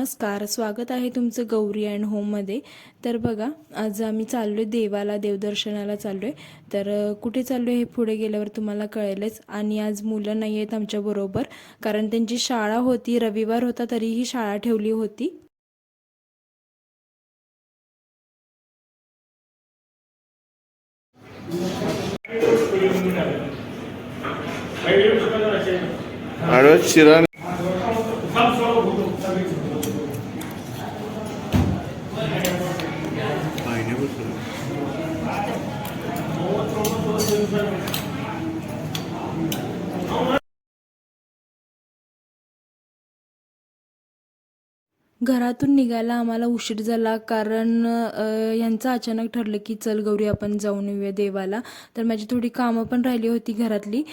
नमस्कार, स्वागत आहे तुमचं गौरी अँड होममध्ये। तर बघा, आज आम्ही चाललोय देवाला, देवदर्शनाला चाललोय। तर कुठे चाललोय हे पुढे गेल्यावर तुम्हाला कळेलच। आणि आज मुलं नाही आहेत आमच्या बरोबर, कारण त्यांची शाळा होती, रविवार होता तरीही शाळा ठेवली होती। शिरा घरातून निघायला आम्हाला उशीर झाला, कारण यांचं अचानक ठरलं की चल गौरी आपण जाऊन येऊया देवाला। तर माझी थोडी कामं पण राहिली होती घरातली,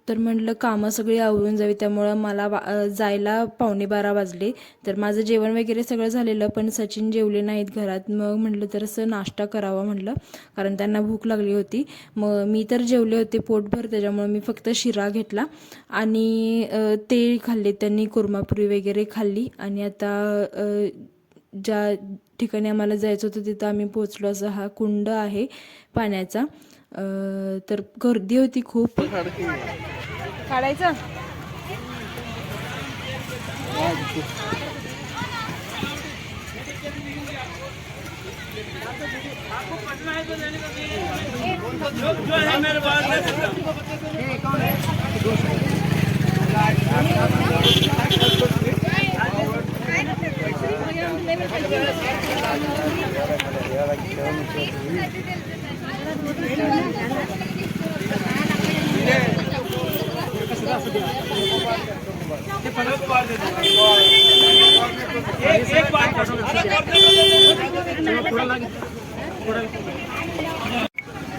तर म्हटलं कामं सगळी आवरून जावी, त्यामुळं मला जायला 11:45 वाजले। तर माझं जेवण वगैरे सगळं झालेलं, पण सचिन जेवले नाहीत घरात। मग म्हटलं तर असं नाश्ता करावा म्हटलं, कारण त्यांना भूक लागली होती। मग मी तर जेवले होते पोटभर, त्याच्यामुळे मी फक्त शिरा घेतला आणि ते खाल्ले त्यांनी, कुर्मापुरी वगैरे खाल्ली। आणि आता ज्या ठिकाणी आम्हाला जायचं होतं तिथं आम्ही पोहोचलो। असा हा कुंड आहे पाण्याचा, तर गर्दी होती खूप। काढायचं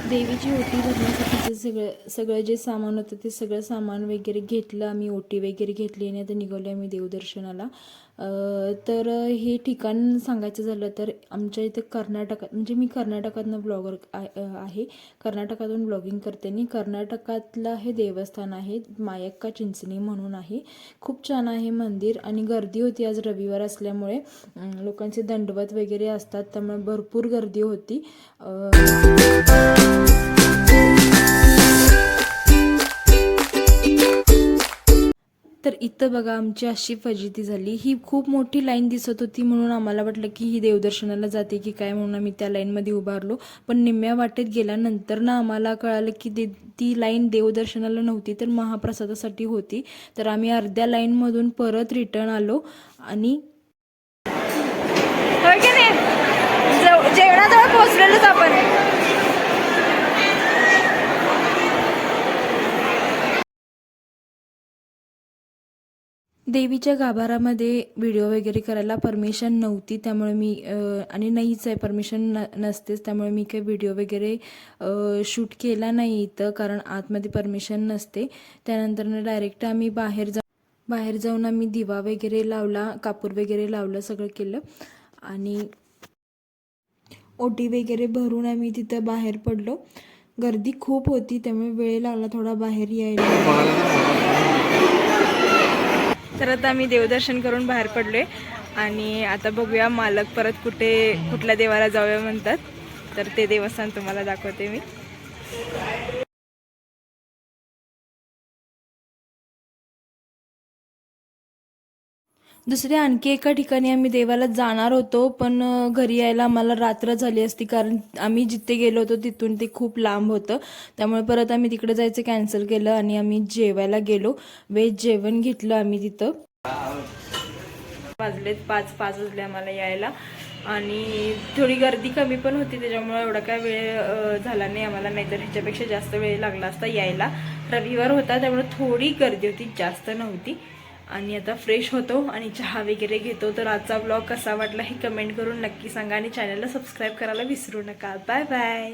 देवीची ओटी भरण्यासाठी सगळं जे सामान होतं ते सगळं सामान वगैरे घेतलं आम्ही, ओटी वगैरे घेतली आणि आता निघालो आम्ही देवदर्शनाला। तर हे ठिकाण सांगायचं झालं तर आमच्या इथे कर्नाटकात, म्हणजे मी कर्नाटकातनं ब्लॉगर आहे, कर्नाटकातून ब्लॉगिंग करते मी। कर्नाटकातलं हे देवस्थान आहे, मायक्का चिंचणी म्हणून आहे। खूप छान आहे मंदिर आणि गर्दी होती आज रविवार असल्यामुळे, लोकांचे दंडवत वगैरे असतात त्यामुळे भरपूर गर्दी होती। तर इथं बघा आमची अशी फजिती झाली, ही खूप मोठी लाईन दिसत होती म्हणून आम्हाला वाटलं की ही देवदर्शनाला जाते की काय, म्हणून आम्ही त्या लाईनमध्ये उभारलो। पण निम्म्या वाटेत गेल्यानंतर ना आम्हाला कळालं की ती लाईन देवदर्शनाला नव्हती तर महाप्रसादासाठी होती। तर आम्ही अर्ध्या लाईनमधून परत रिटर्न आलो आणि जेवणाजवळ पोहोचलेलोच आपण। देवीच्या गाभारामध्ये व्हिडिओ वगैरे करायला परमिशन नव्हती, त्यामुळे मी आणि नाहीच आहे परमिशन, नसतेच, त्यामुळे मी काही व्हिडिओ वगैरे शूट केला नाही इथं, कारण आतमध्ये परमिशन नसते। त्यानंतर डायरेक्ट आम्ही बाहेर जाऊन आम्ही दिवा वगैरे लावला, कापूर वगैरे लावलं, सगळं केलं आणि ओटी वगैरे भरून आम्ही तिथं बाहेर पडलो। गर्दी खूप होती त्यामुळे वेळ लागला थोडा बाहेर यायला। तर आता आम्ही देवदर्शन करून बाहेर पडलोय आणि आता बघूया मालक परत कुठल्या देवाला जाऊया म्हणतात, तर ते देवस्थान तुम्हाला दाखवते मी। दुसऱ्या आणखी एका ठिकाणी आम्ही देवाला जाणार होतो, पण घरी यायला आम्हाला रात्र झाली असती, कारण आम्ही जिथे गेलो होतो तिथून ते खूप लांब होतं। त्यामुळे परत आम्ही तिकडे जायचं कॅन्सल केलं आणि आम्ही जेवायला गेलो, वेज जेवण घेतलं आम्ही तिथं। वाजलेत 5 वाजले आम्हाला यायला आणि थोडी गर्दी कमी पण होती, त्याच्यामुळे एवढा काय वेळ झाला नाही आम्हाला, नाहीतर ह्याच्यापेक्षा जास्त वेळ लागला असता यायला। रविवार होता त्यामुळे थोडी गर्दी होती, जास्त नव्हती। आणि आता फ्रेश होतो आणि चहा वगैरे घेतो। तर आजचा ब्लॉग कसा वाटला हे कमेंट करून नक्की सांगा आणि चॅनलला सबस्क्राईब करायला विसरू नका। Bye bye.